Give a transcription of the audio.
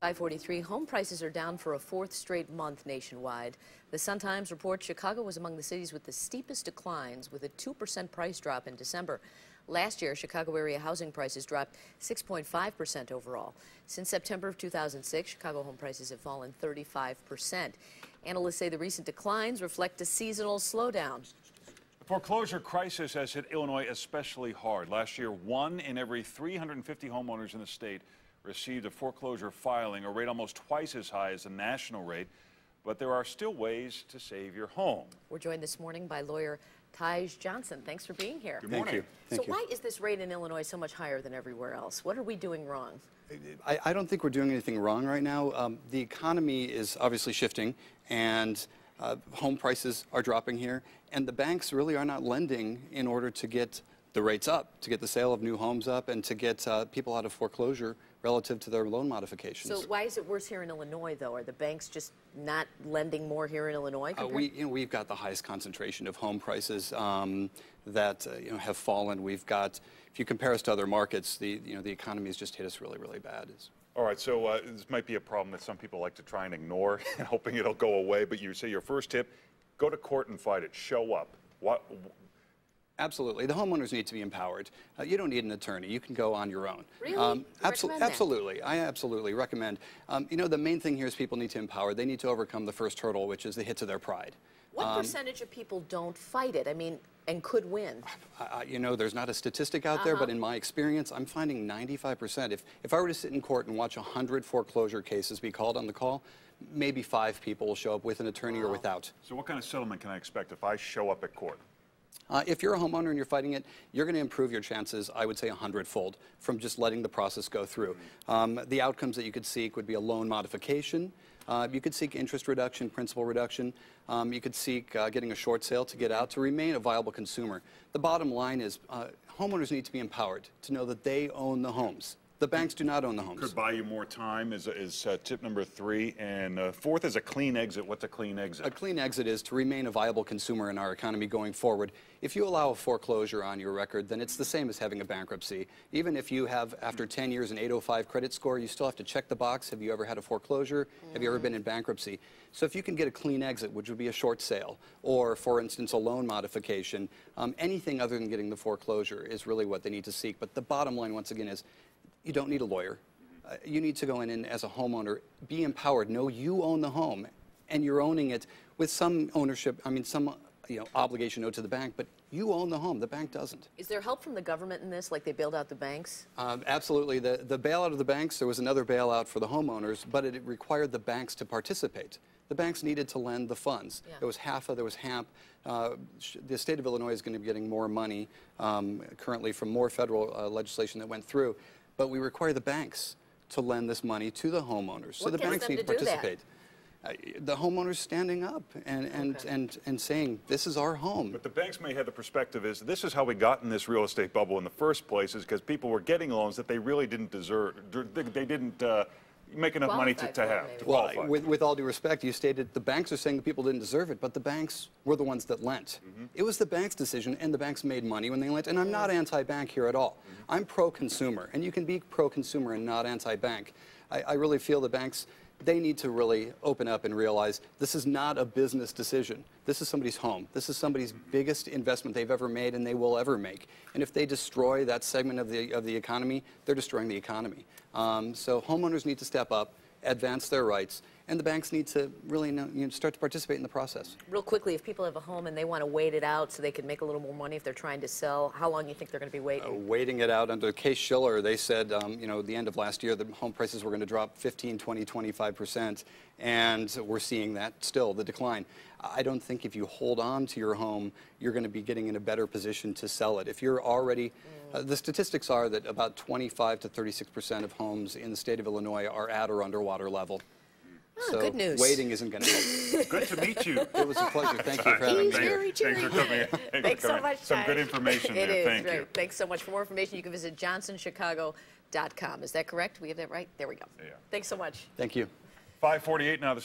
543, home prices are down for a fourth straight month nationwide. The Sun-Times reports Chicago was among the cities with the steepest declines, with a 2% price drop in December. Last year, Chicago area housing prices dropped 6.5% overall. Since September of 2006, Chicago home prices have fallen 35%. Analysts say the recent declines reflect a seasonal slowdown. The foreclosure crisis has hit Illinois especially hard. Last year, 1 in every 350 homeowners in the state received a foreclosure filing, a rate almost twice as high as the national rate. But there are still ways to save your home. We're joined this morning by lawyer Tige Johnson. Thanks for being here. Good morning. Thank you. Why is this rate in Illinois so much higher than everywhere else? What are we doing wrong? I don't think we're doing anything wrong right now. The economy is obviously shifting, and home prices are dropping here, and the banks really are not lending in order to get the rates up, to get the sale of new homes up, and to get people out of foreclosure relative to their loan modifications. So why is it worse here in Illinois, though? Are the banks just not lending more here in Illinois? We've got the highest concentration of home prices that have fallen. We've got, if you compare us to other markets, the economy has just hit us really, really bad. All right, so this might be a problem that some people like to try and ignore, hoping it'll go away. But you say your first tip: go to court and fight it. Show up. Absolutely. The homeowners need to be empowered. You don't need an attorney. You can go on your own. Really? Absolutely. I absolutely recommend. The main thing here is people need to empower. They need to overcome the first hurdle, which is the hit to their pride. What percentage of people don't fight it? I mean, and could win? There's not a statistic out there, but in my experience, I'm finding 95%. If I were to sit in court and watch 100 foreclosure cases be called on the call, maybe 5 people will show up with an attorney or without. So what kind of settlement can I expect if I show up at court? If you're a homeowner and you're fighting it, you're going to improve your chances, I would say, 100-fold from just letting the process go through. The outcomes that you could seek would be a loan modification. You could seek interest reduction, principal reduction. You could seek getting a short sale to get out, to remain a viable consumer. The bottom line is homeowners need to be empowered to know that they own the homes. The banks do not own the homes. Could buy you more time is tip number 3. And fourth is a clean exit. What's a clean exit? A clean exit is to remain a viable consumer in our economy going forward. If you allow a foreclosure on your record, then it's the same as having a bankruptcy. Even if you have, after 10 years, an 805 credit score, you still have to check the box. Have you ever had a foreclosure? Have you ever been in bankruptcy? So if you can get a clean exit, which would be a short sale, or, for instance, a loan modification, anything other than getting the foreclosure is really what they need to seek. But the bottom line, once again, is you don't need a lawyer. You need to go in and, as a homeowner, be empowered. Know you own the home, and you're owning it with some ownership, some obligation owed to the bank, but you own the home. The bank doesn't. Is there help from the government in this, like they bailed out the banks? Absolutely. The bailout of the banks, there was another bailout for the homeowners, but it required the banks to participate. The banks needed to lend the funds. Yeah. There was HAFA, there was HAMP. The state of Illinois is going to be getting more money currently from more federal legislation that went through. But we require the banks to lend this money to the homeowners. So the banks need to participate. The homeowners standing up and saying, this is our home. But the banks may have the perspective is, this is how we got in this real estate bubble in the first place, is because people were getting loans that they really didn't deserve. They didn't make enough money to have. Well, with all due respect, you stated the banks are saying the people didn't deserve it, but the banks were the ones that lent. It was the bank's decision, and the banks made money when they lent. And I'm not anti-bank here at all. I'm pro-consumer, and you can be pro-consumer and not anti-bank. I really feel the banks, they need to really open up and realize this is not a business decision. This is somebody's home. This is somebody's biggest investment they've ever made and they will ever make. And if they destroy that segment of the economy, they're destroying the economy. So homeowners need to step up, advance their rights, and the banks need to really start to participate in the process. Real quickly, if people have a home and they want to wait it out so they can make a little more money if they're trying to sell, how long do you think they're going to be waiting? Waiting it out. Under Case Schiller, they said, at the end of last year, the home prices were going to drop 15, 20, 25%, and we're seeing that still, the decline. I don't think if you hold on to your home, you're going to be getting in a better position to sell it. If you're already, the statistics are that about 25 to 36% of homes in the state of Illinois are at or under water level. Oh, so good news. Waiting isn't going to help. Good to meet you. It was a pleasure. Thank you for having me. Thanks for coming. Thanks so much. Some good information there. Thank you. Thanks so much. For more information, you can visit johnsonchicago.com. Is that correct? We have that right? There we go. Yeah. Thanks so much. Thank you. 5:48 now.